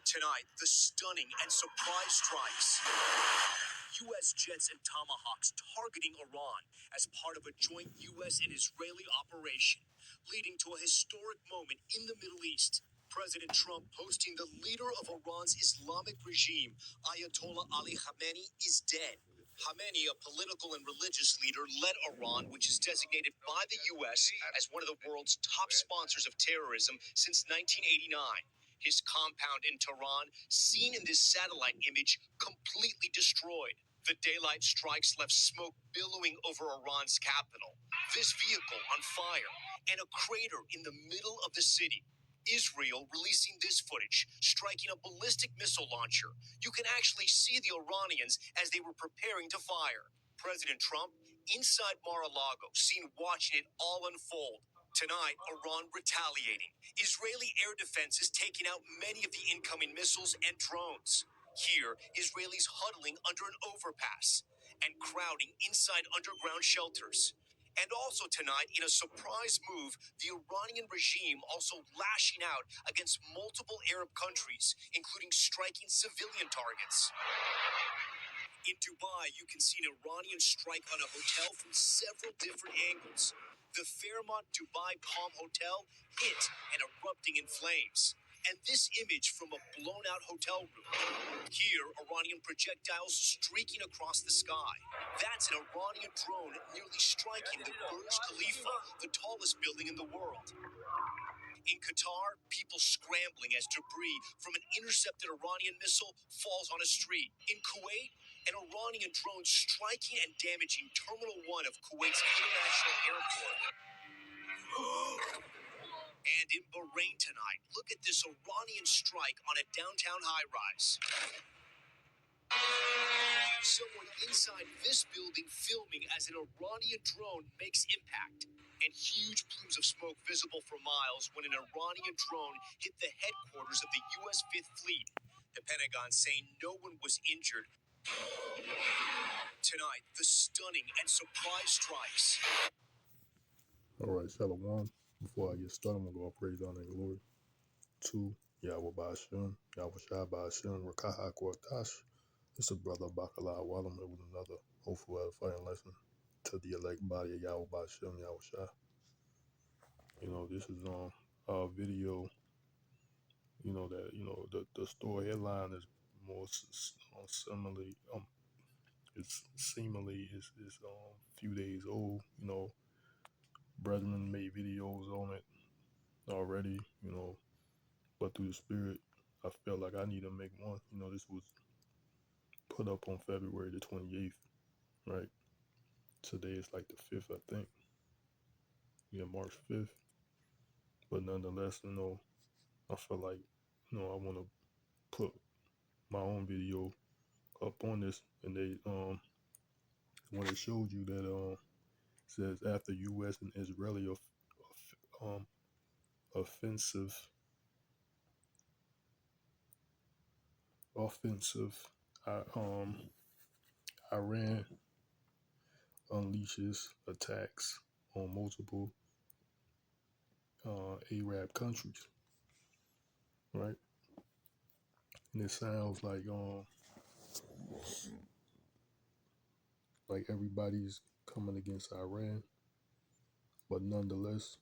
Tonight, the stunning and surprise strikes. U.S. jets and Tomahawks targeting Iran as part of a joint U.S. and Israeli operation, leading to a historic moment in the Middle East. President Trump posting the leader of Iran's Islamic regime, Ayatollah Ali Khamenei, is dead. Khamenei, a political and religious leader, led Iran, which is designated by the U.S. as one of the world's top sponsors of terrorism since 1989. His compound in Tehran, seen in this satellite image, completely destroyed. The daylight strikes left smoke billowing over Iran's capital. This vehicle on fire, and a crater in the middle of the city. Israel releasing this footage, striking a ballistic missile launcher. You can actually see the Iranians as they were preparing to fire. President Trump inside Mar-a-Lago, seen watching it all unfold. Tonight, Iran retaliating. Israeli air defenses taking out many of the incoming missiles and drones. Here, Israelis huddling under an overpass and crowding inside underground shelters. And also tonight, in a surprise move, the Iranian regime also lashing out against multiple Arab countries, including striking civilian targets. In Dubai, you can see an Iranian strike on a hotel from several different angles. The Fairmont Dubai Palm Hotel hit and erupting in flames. And this image from a blown-out hotel room. Here, Iranian projectiles streaking across the sky. That's an Iranian drone nearly striking the Burj Khalifa, the tallest building in the world. In Qatar, people scrambling as debris from an intercepted Iranian missile falls on a street. In Kuwait, an Iranian drone striking and damaging Terminal 1 of Kuwait's International Airport. And in Bahrain tonight, look at this Iranian strike on a downtown high-rise. Someone inside this building filming as an Iranian drone makes impact. And huge plumes of smoke visible for miles when an Iranian drone hit the headquarters of the U.S. Fifth Fleet. The Pentagon saying no one was injured. Tonight, the stunning and surprise strikes. All right, Shalom. Before I get started, I'm going to go and praise, honor, and glory to Yahawah, bahasham, Yahawah, bahasham, Rawchaa Qadash. It's a brother Bakala Walam with another hopeful edifying lesson to the elect body of Yahawah, bahasham, Yahawah. You know, this is on a video. You know that the story headline is more similarly it's seemingly is few days old. You know, brethren made videos on it already. You know, but through the spirit, I felt like I need to make one. You know, this was put up on February the 28th, right? Today is like the 5th, I think. Yeah, March 5th. But nonetheless, you know, I feel like, you know, I want to put my own video up on this. And they, when it showed you that, says after U.S. and Israeli offensive Iran unleashes attacks on multiple Arab countries, right? And it sounds like everybody's coming against Iran, but nonetheless,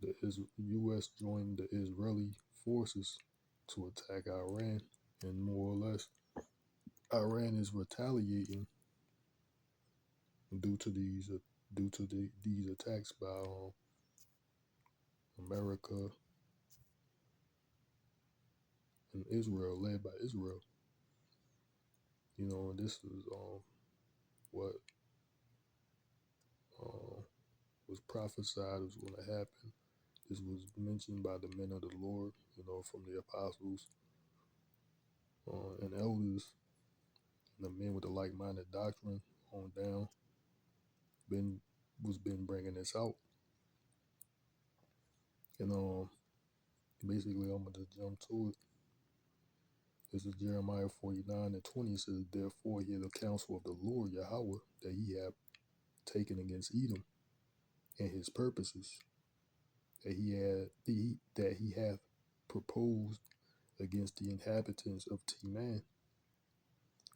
the U.S. joined the Israeli forces to attack Iran, and more or less, Iran is retaliating due to these attacks by America and Israel, led by Israel. You know, and this is what was prophesied was going to happen. This was mentioned by the men of the Lord, you know, from the apostles and elders, and the men with the like-minded doctrine on down. Been bringing this out, and basically I'm gonna just jump to it. This is Jeremiah 49:20. It says, "Therefore hear the counsel of the Lord Yahawah that he hath taken against Edom, and his purposes that he hath proposed against the inhabitants of Teman.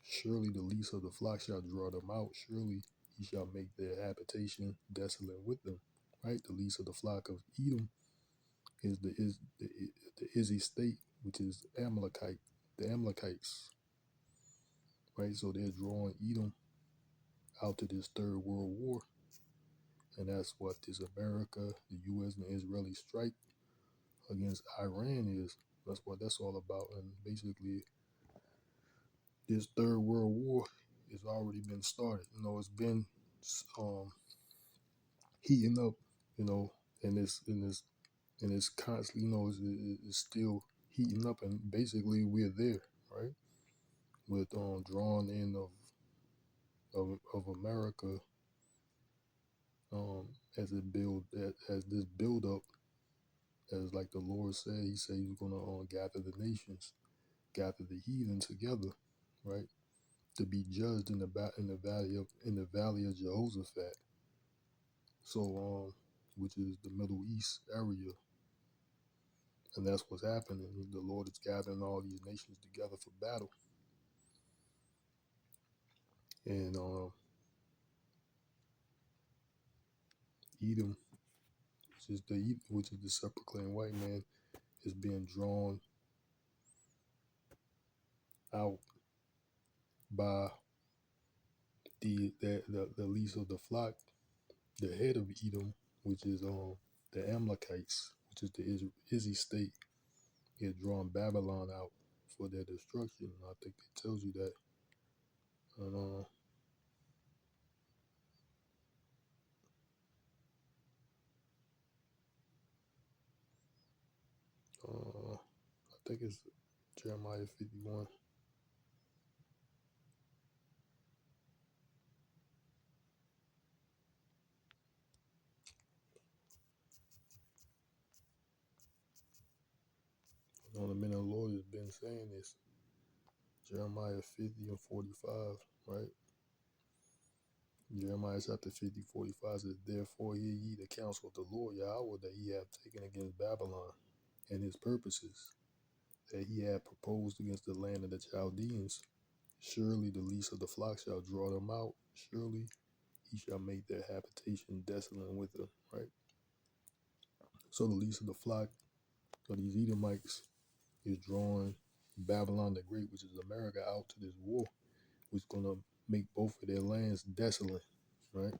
Surely the least of the flock shall draw them out. Surely he shall make their habitation desolate with them. Right? The least of the flock of Edom is the Izzy state, which is Amalekite, the Amalekites. Right? So they're drawing Edom out to this third world war. And that's what this America, the US, and the Israeli strike against Iran is. That's what that's all about. And basically, this third world war has already been started. It's been um, heating up. And it's constantly. It's still heating up. And basically, we're there, right? With drawing in of America as this build up, as like the Lord said. He said He's gonna gather the nations, gather the heathen together, right, to be judged in the valley of Jehoshaphat. So which is the Middle East area, and that's what's happening. The Lord is gathering all these nations together for battle, and Edom, which is the self-proclaimed white man, is being drawn out by the least of the flock, the head of Edom, which is the Amalekites, which is the Izzy state, is drawing Babylon out for their destruction. I think it tells you that. And I think it's Jeremiah 51. The men of the Lord has been saying this. Jeremiah 50 and 45, right? Jeremiah chapter 50, 45 says, Therefore hear ye the counsel of the Lord Yahawah that he hath taken against Babylon, and his purposes that he hath proposed against the land of the Chaldeans. Surely the least of the flock shall draw them out. Surely he shall make their habitation desolate with them, right? So the least of the flock of these Edomites is drawing Babylon the Great, which is America, out to this war, which is going to make both of their lands desolate, right?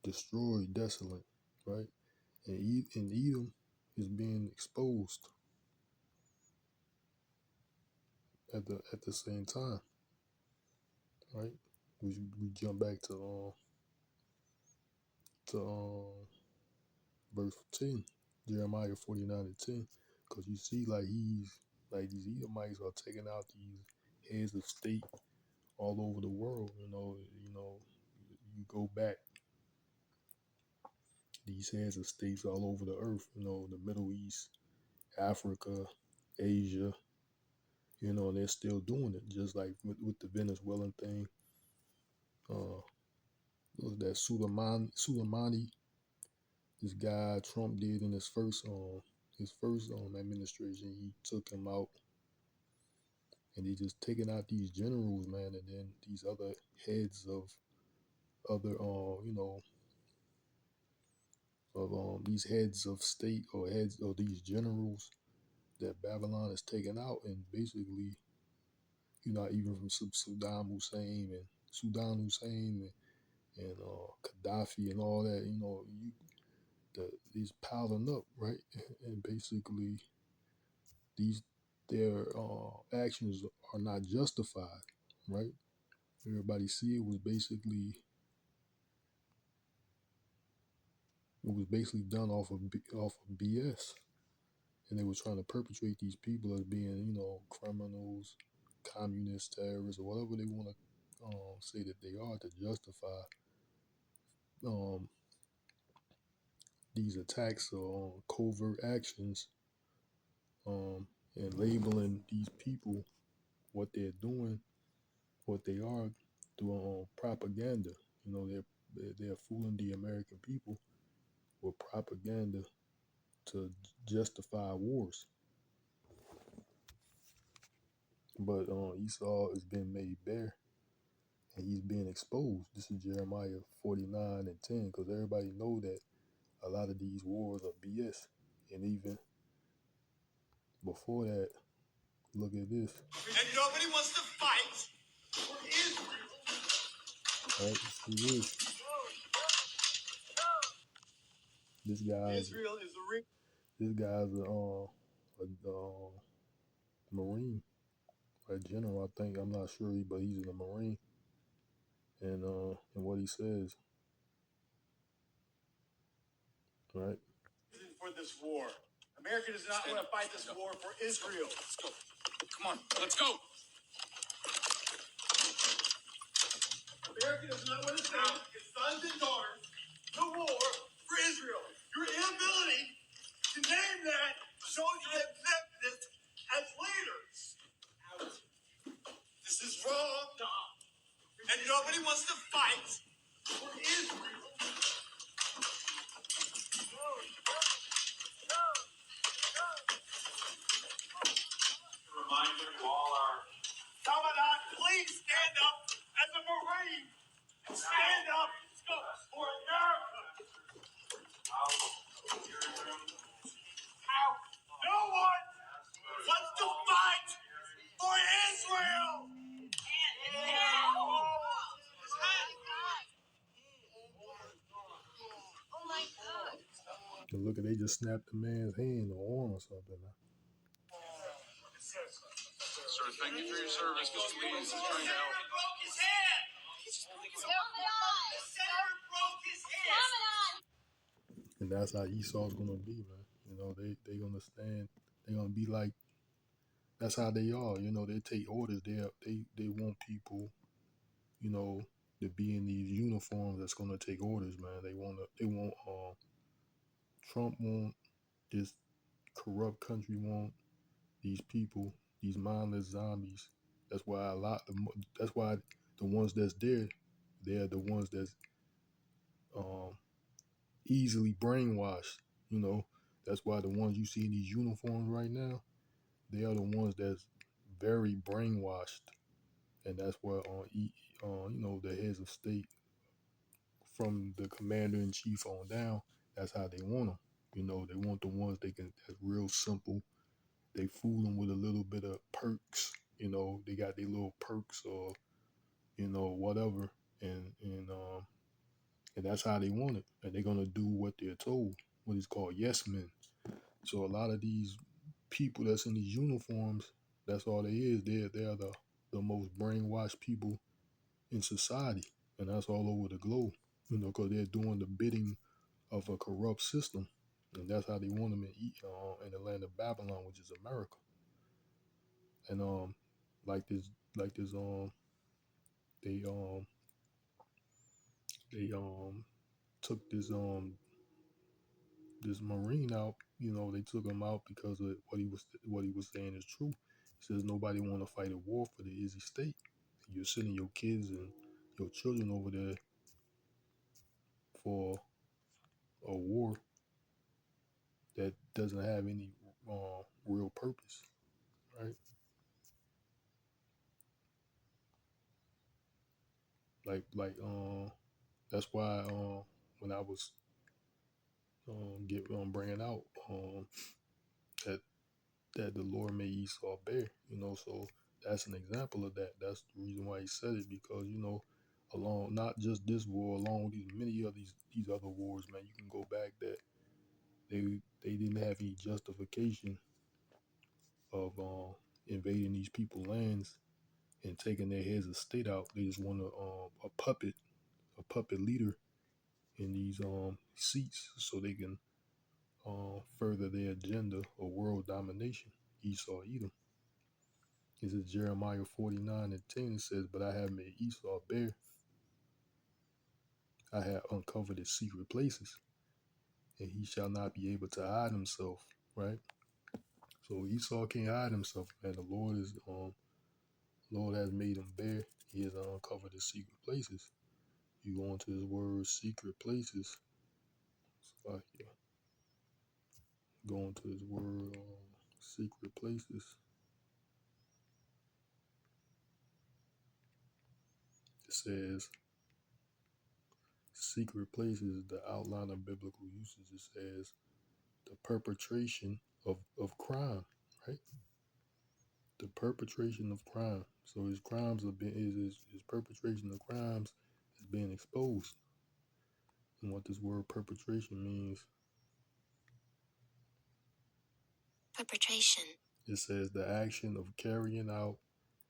Destroyed, desolate, right? And Edom is being exposed at the same time, right? We jump back to verse 10, Jeremiah 49 and 10, because you see like these Edomites are taking out these heads of state all over the world. You go back, these heads of states all over the earth. The Middle East, Africa, Asia. They're still doing it, just like with the Venezuelan thing. That Soleimani, this guy Trump did in his first administration. He took him out, and they just taking out these generals, man, and then these other heads of other these heads of state, or heads of these generals that Babylon is taking out. And basically, even from Saddam Hussein and Gaddafi and all that, these piling up, right? And basically, their actions are not justified, right? Everybody see it was basically done off of BS, and they were trying to perpetrate these people as being, criminals, communist terrorists, or whatever they want to say that they are, to justify um, these attacks or covert actions, and labeling these people what they're doing, what they are doing, propaganda. They're fooling the American people with propaganda to justify wars. But Esau is being made bare and he's being exposed. This is Jeremiah 49 and 10, because everybody know that a lot of these wars are BS. And even before that, look at this. And nobody wants to fight for Israel. All right, see this. This guy's Israel is the ring. this guy's a Marine, a general, I think. I'm not sure, but he's in the Marine. And what he says, right? For this war, America does not want to fight this war for Israel. Let's go. Come on, let's go. America does not want to send its sons and daughters to war for Israel. Your inability to name that shows you have left this as leaders. This is wrong. And nobody wants to fight for Israel. Reminder to all our Commandant, please stand up as a Marine and stand up for America. No one wants to fight for Israel. Oh my God. And look at, they just snapped the man's hand or arm or something. Sir, thank you for your service. Mr. Williams is trying to help. Broke his hand. The senator broke his hand. And that's how Esau's gonna be, man. You know, they gonna stand. They're gonna be like. That's how they are. You know, they take orders. They want people, you know, to be in these uniforms that's gonna take orders, man. They want Trump want this corrupt country want these people, these mindless zombies. That's why that's why the ones that's there, they're the ones that's um easily brainwashed. You know, that's why the ones you see in these uniforms right now, they are the ones that's very brainwashed, and that's why you know, the heads of state from the commander in chief on down, that's how they want them. You know, they want the ones that's real simple. They fool them with a little bit of perks. You know, they got their little perks or, you know, whatever, and that's how they want it. And they're gonna do what they're told. What is called yes men. So a lot of these people that's in these uniforms, that's all they is. They're the most brainwashed people in society, and that's all over the globe. You know, because they're doing the bidding of a corrupt system, and that's how they want them in the land of Babylon, which is America. And like this, like this, they they took this Marine out. You know, they took him out because of what he was saying is true. He says nobody want to fight a war for the easy state. You're sending your kids and your children over there for a war that doesn't have any real purpose, right? Like that's why when I was bringing out that the Lord made Esau bear, you know, so that's an example of that. That's the reason why he said it, because, you know, along not just this war, along with these many of these other wars, man, you can go back that they didn't have any justification of invading these people's lands and taking their heads of state out. They just want a puppet leader in these seats so they can further their agenda of world domination. Esau, Edom. This is Jeremiah 49 and 10. It says, "But I have made Esau bare. I have uncovered his secret places, and he shall not be able to hide himself." Right? So Esau can't hide himself, and the Lord has made him bare. He has uncovered his secret places. You go into his word, secret places. Like, yeah. Go into his word, secret places. It says secret places, the outline of biblical uses. It says the perpetration of crime, right? The perpetration of crime. So his crimes have been his perpetration of crimes is being exposed. And what this word perpetration means, perpetration. It says the action of carrying out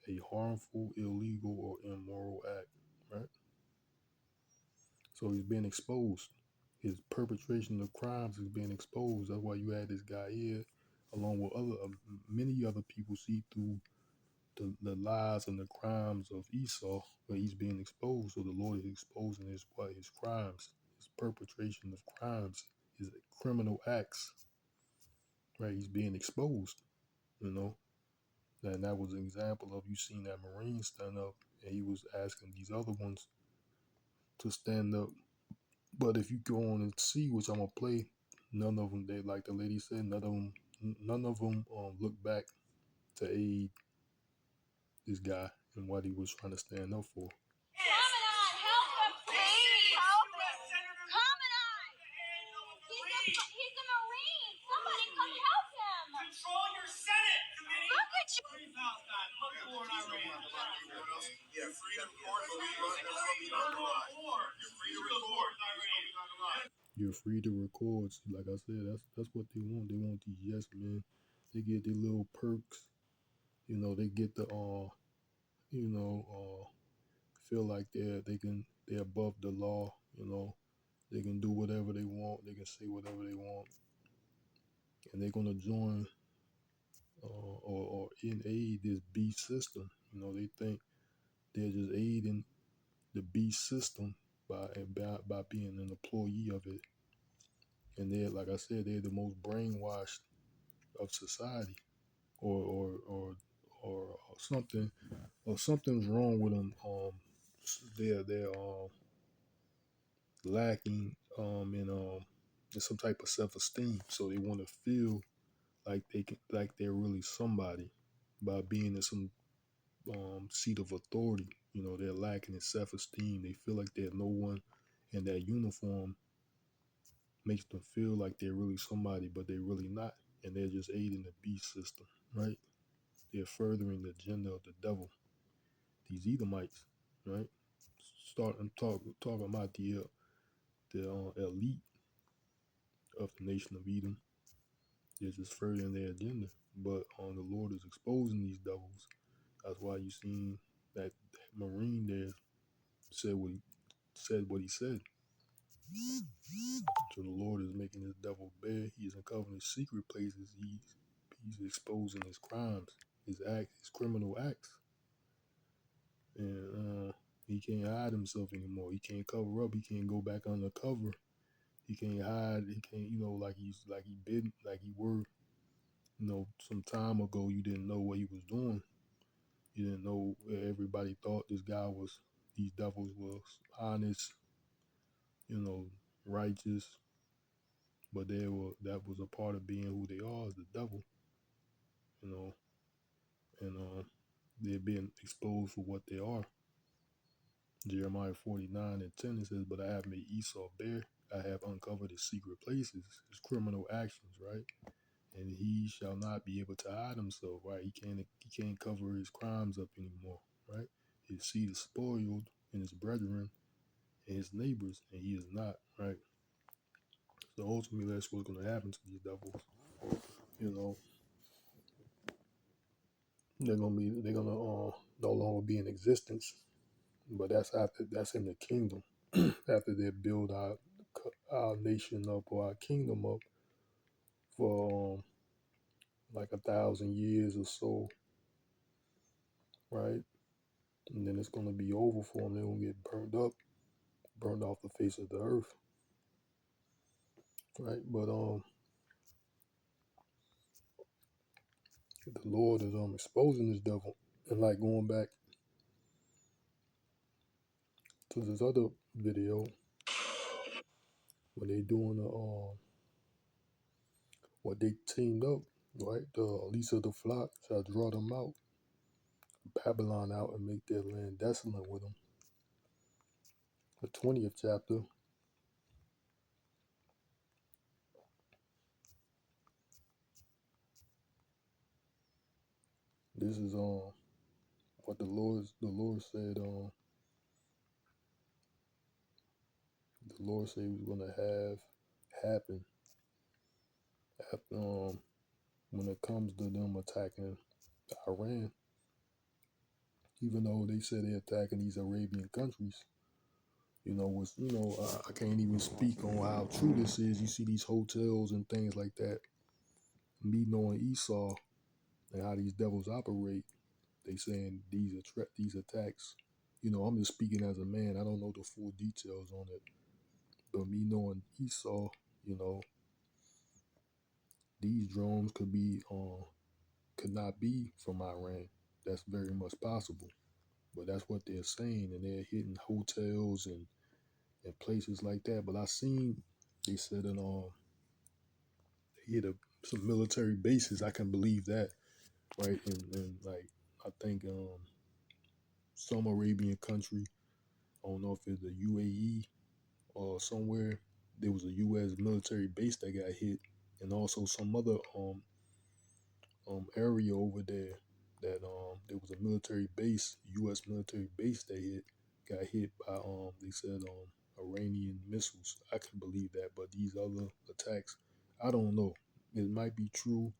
a harmful, illegal, or immoral act, right? So he's being exposed. His perpetration of crimes is being exposed. That's why you had this guy here, along with many other people, see through the lies and the crimes of Esau, but he's being exposed. So the Lord is exposing his crimes, his perpetration of crimes, his criminal acts, right? He's being exposed, you know. And that was an example of, you seen that Marine stand up, and he was asking these other ones to stand up. But if you go on and see, which I'm gonna play, none of them, they, like the lady said, none of them look back to aid this guy and what he was trying to stand up for. Commandant, help him, please. Help him. Commandant. He's a Marine. Somebody come help him. Control your Senate committee. Look at you. Free Palestine. Look at war in Iran. Yeah, free to record. You're free to record. You're free to record. See, like I said, that's what they want. They want these yes men. They get their little perks. You know, they get the feel like they're above the law. You know, they can do whatever they want. They can say whatever they want, and they're gonna join or in aid this beast system. You know, they think they're just aiding the beast system by being an employee of it. And they're, like I said, they're the most brainwashed of society, or something, or something's wrong with them. They're lacking in some type of self-esteem. So they want to feel like they're really somebody by being in some seat of authority. You know, they're lacking in self-esteem. They feel like they're no one, and that uniform makes them feel like they're really somebody, but they're really not, and they're just aiding the beast system, right? They're furthering the agenda of the devil. These Edomites, right? Talking about the elite of the nation of Edom. They're just furthering their agenda, but the Lord is exposing these devils. That's why you seen that Marine there said what he said. So the Lord is making his devil bare. He is uncovering his secret places. He's exposing his crimes, his criminal acts, and he can't hide himself anymore. He can't cover up. He can't go back undercover. He can't hide. He can't, like he were, some time ago. You didn't know what he was doing. You didn't know. Everybody thought these devils was honest, righteous, but that was a part of being who they are, as the devil, and they're being exposed for what they are. Jeremiah 49:10, it says, "But I have made Esau bare. I have uncovered his secret places, his criminal actions, right? And he shall not be able to hide himself, right? He can't cover his crimes up anymore, right? His seed is spoiled in his brethren and his neighbors, and he is not, right? So ultimately, that's what's going to happen to these devils. They're gonna no longer be in existence. But that's in the kingdom. After they build our nation up, or our kingdom up, for like 1,000 years or so, right? And then it's gonna be over for them. They're gonna get burned off the face of the earth, right? But the Lord is exposing this devil, and like going back to this other video when they doing what they teamed up, right? The least of the flock shall draw them out, Babylon out, and make their land desolate with them. the 20th chapter. This is what the Lord said. The Lord said He was gonna have happen after, when it comes to them attacking Iran. Even though they said they're attacking these Arabian countries, I can't even speak on how true this is. You see these hotels and things like that. Me knowing Esau and how these devils operate, they saying these attacks. I'm just speaking as a man. I don't know the full details on it, but me knowing Esau, you know, these drones could not be from Iran. That's very much possible, but that's what they're saying, and they're hitting hotels and places like that. But I seen they said they hit some military bases. I can believe that, right? And like I think some Arabian country, I don't know if it's the UAE or somewhere, there was a U.S. military base that got hit, and also some other area over there that there was a military base, U.S. military base that got hit by they said Iranian missiles. I can believe that, but these other attacks, I don't know. It might be true,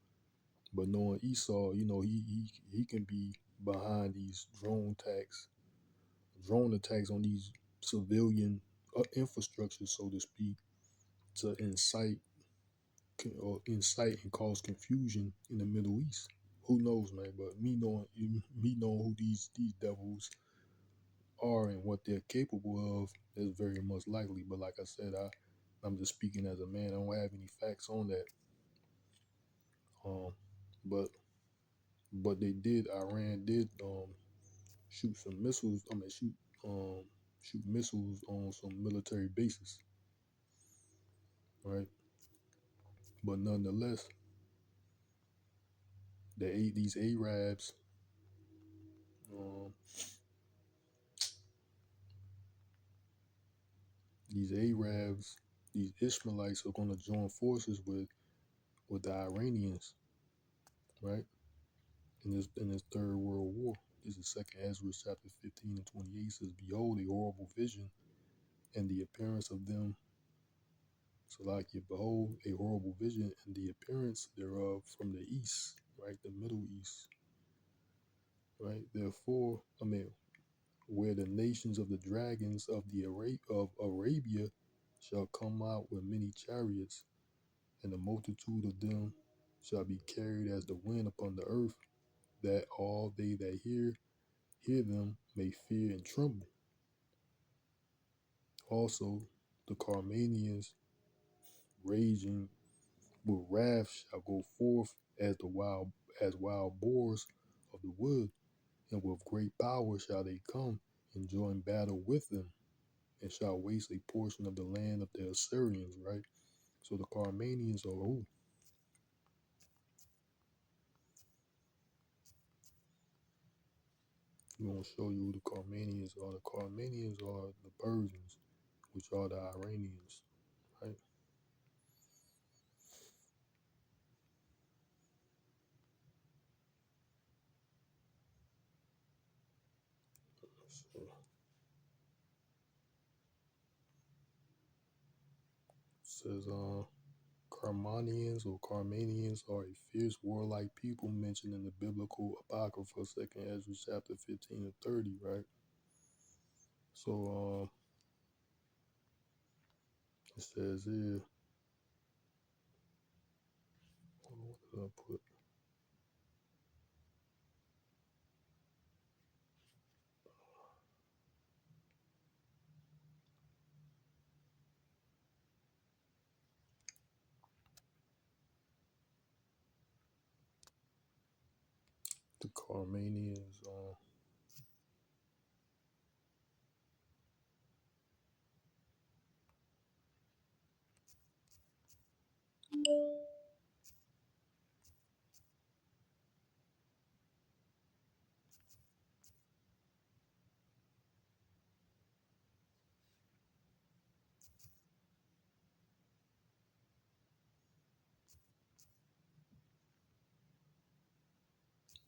but knowing Esau, he can be behind these drone attacks on these civilian infrastructure, so to speak, to incite and cause confusion in the Middle East. Who knows, man? But me knowing who these devils are and what they're capable of is very much likely. But like I said, I'm just speaking as a man. I don't have any facts on that. Um, but Iran did shoot some missiles. I mean, shoot missiles on some military bases, right? But nonetheless, these Arabs. Um, these Arabs, these Ishmaelites are going to join forces with the Iranians, right? In this third world war. This is Second Ezra chapter 15 and 28 says, "Behold, a horrible vision, and the appearance of them." So, like you behold, a horrible vision, and the appearance thereof from the east, right, the Middle East, right. Therefore, where the nations of the dragons of of Arabia shall come out with many chariots, and the multitude of them shall be carried as the wind upon the earth, that all they that hear them may fear and tremble. Also, the Carmanians raging with wrath shall go forth as wild boars of the wood, and with great power shall they come and join battle with them, and shall waste a portion of the land of the Assyrians, right? So the Carmanians are who? We're going to show you who the Carmanians are. The Carmanians are the Persians, which are the Iranians, right? So it says, Carmanians are a fierce warlike people mentioned in the biblical apocrypha, Second Ezra chapter 15 and 30, right? So it says here, hold on, what did I put? The Carmanians,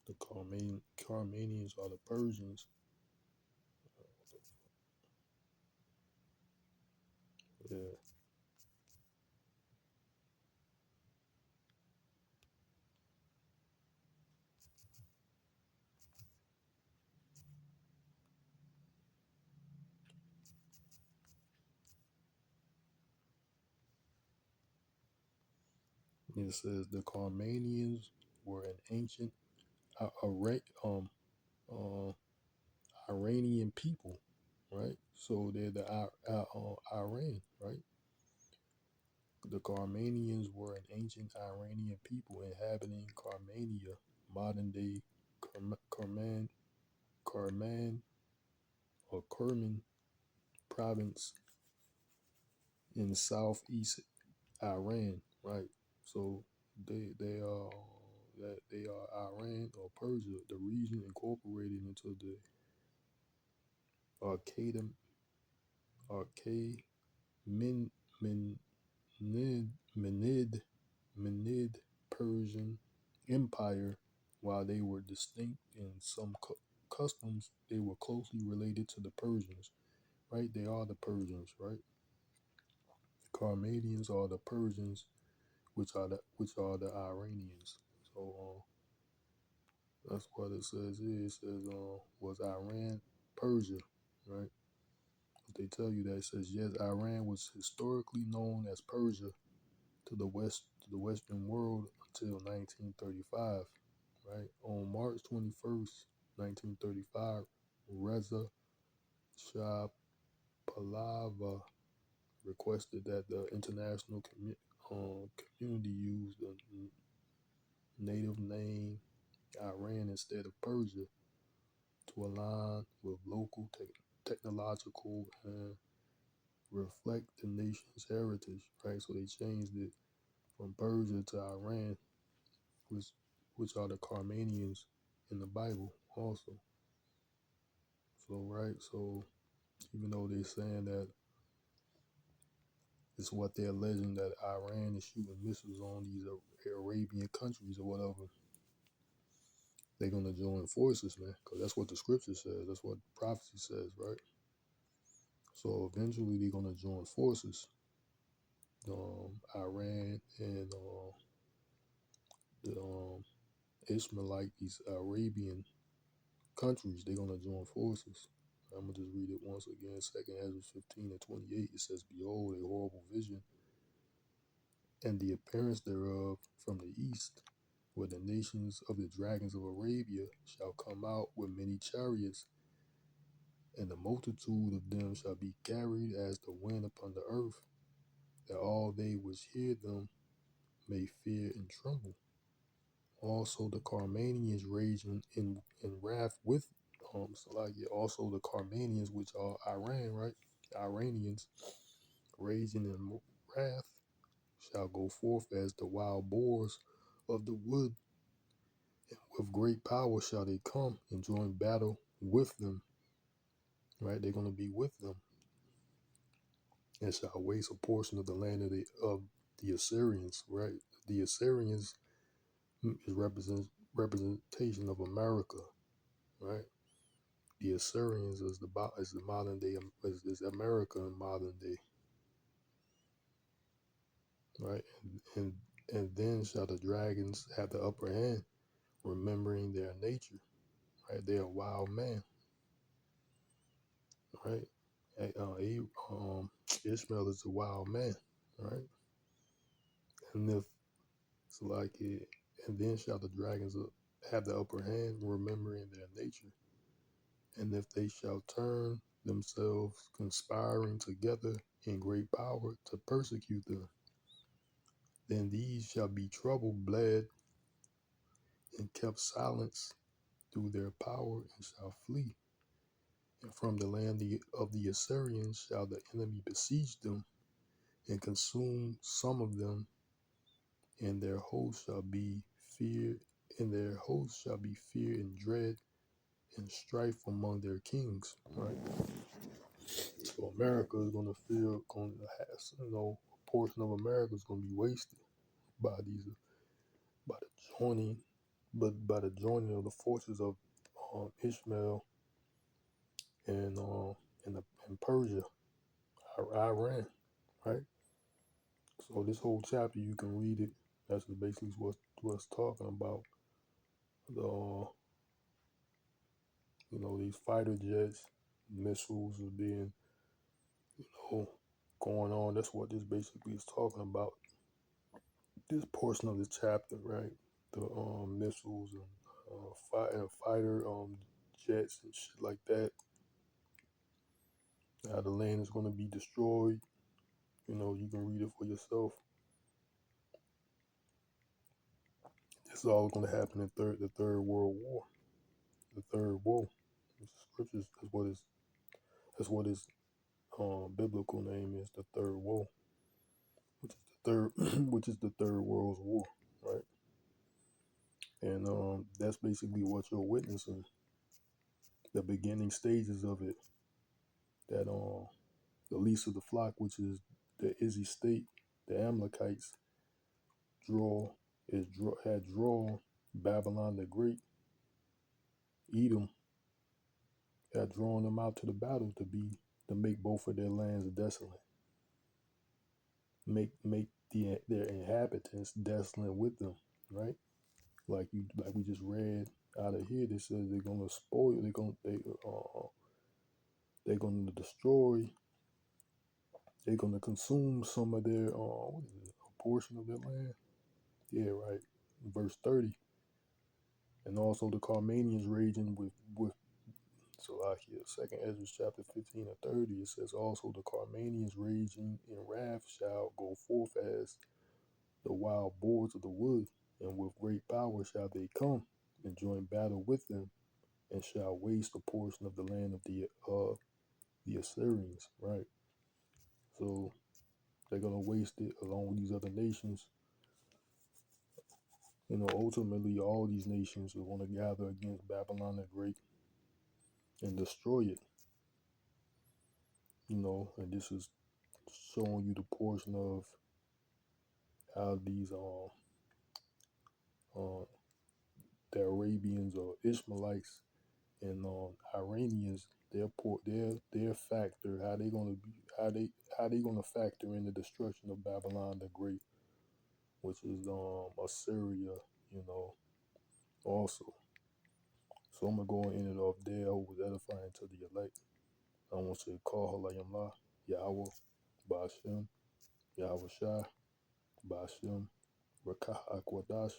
The Carmanians are the Persians. Yeah. It says the Carmanians were an ancient uh, Iranian people, right? So they're the Iran, right? The Carmanians were an ancient Iranian people inhabiting Carmania, modern day Karman or Kerman province in southeast Iran, right? So they are that they are Iran or Persia, the region incorporated into the Arcadian Arcade Min, Min, Menid Persian Empire. While they were distinct in some customs, they were closely related to the Persians, right? They are the Persians, right? The Carmadians are the Persians, which are the Iranians. So that's what it says here. It says was Iran Persia, right? But they tell you that it says yes, Iran was historically known as Persia to the Western world until 1935, right? On March 21st, 1935, Reza Shah Pahlavi requested that the international community use the native name Iran instead of Persia to align with local technological and reflect the nation's heritage, right? So they changed it from Persia to Iran, which which are the Carmanians in the Bible also. So right, so even though they're saying that it's what they're alleging that Iran is shooting missiles on these Arabian countries or whatever, they're gonna join forces, man, because that's what the scripture says. That's what prophecy says, right? So eventually they're gonna join forces. Iran and the Ishmaelite, these Arabian countries, they're gonna join forces. I'm gonna just read it once again. Second Ezra 15:28. It says, "Behold, a horrible vision, and the appearance thereof from the east, where the nations of the dragons of Arabia shall come out with many chariots, and the multitude of them shall be carried as the wind upon the earth, that all they which hear them may fear and tremble. Also the Carmanians raging in wrath with also the Carmanians, which are Iran, right? The Iranians raging in wrath shall go forth as the wild boars of the wood, and with great power shall they come and join battle with them, right? They're going to be with them, and shall waste a portion of the land of the Assyrians, right? The Assyrians is representation of America, right? The Assyrians is the modern day is America in modern day, right? And then shall the dragons have the upper hand, remembering their nature, right? They're a wild man, right? Ishmael is a wild man, right? And if it's like it, and then shall the dragons have the upper hand, remembering their nature, and if they shall turn themselves, conspiring together in great power to persecute them, then these shall be troubled, bled, and kept silence through their power, and shall flee. And from the land of the Assyrians shall the enemy besiege them, and consume some of them, and their host shall be fear, and their host shall be fear and dread and strife among their kings. Right. So America is going to a portion of America is going to be wasted by the joining. but by the joining of the forces of Ishmael and in Persia, Iran, right? So this whole chapter you can read it. That's basically what's talking about the these fighter jets, missiles are being going on. That's what this basically is talking about. This portion of the chapter, right? The missiles and fighter jets and shit like that. How the land is going to be destroyed. You can read it for yourself. This is all going to happen in the Third World War. The Third Woe. The scriptures that's what his biblical name is, the Third Woe, which is the third which is the Third World War, right? And that's basically what you're witnessing. The beginning stages of it. That the least of the flock, which is the Izzy state, the Amalekites had drawn Babylon the Great, Edom had drawn them out to the battle to make both of their lands desolate, make their inhabitants desolate with them, right? Like we just read out of here, they says they're gonna spoil, they're gonna destroy, they're gonna consume some of their what is it, a portion of their land. Yeah, right. Verse 30. And also the Carmanians raging with Salakia, 2nd Ezra chapter 15 and 30, it says also the Carmanians raging in wrath shall go forth as the wild boars of the wood, and with great power shall they come and join battle with them, and shall waste a portion of the land of the Assyrians, right? So they're gonna waste it along with these other nations. Ultimately all these nations are gonna gather against Babylon the Great and destroy it. And this is showing you the portion of how these the Arabians or Ishmaelites and Iranians, their factor, how they gonna factor in the destruction of Babylon the Great, which is Assyria, also. So I'm gonna go and end it off there. I was edifying to the elect. I want to say call Halayamlah, Yahawah, bahasham, Yahawahshi, bahasham, Rawchaa Qadash.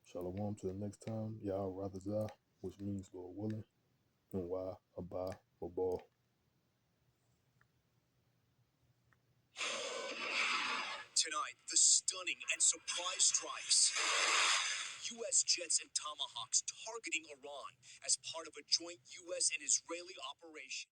Shalom to the next time. Yahawah, which means Lord willing. And why Abba Abba. Tonight, the stunning and surprise strikes. U.S. jets and Tomahawks targeting Iran as part of a joint U.S. and Israeli operation.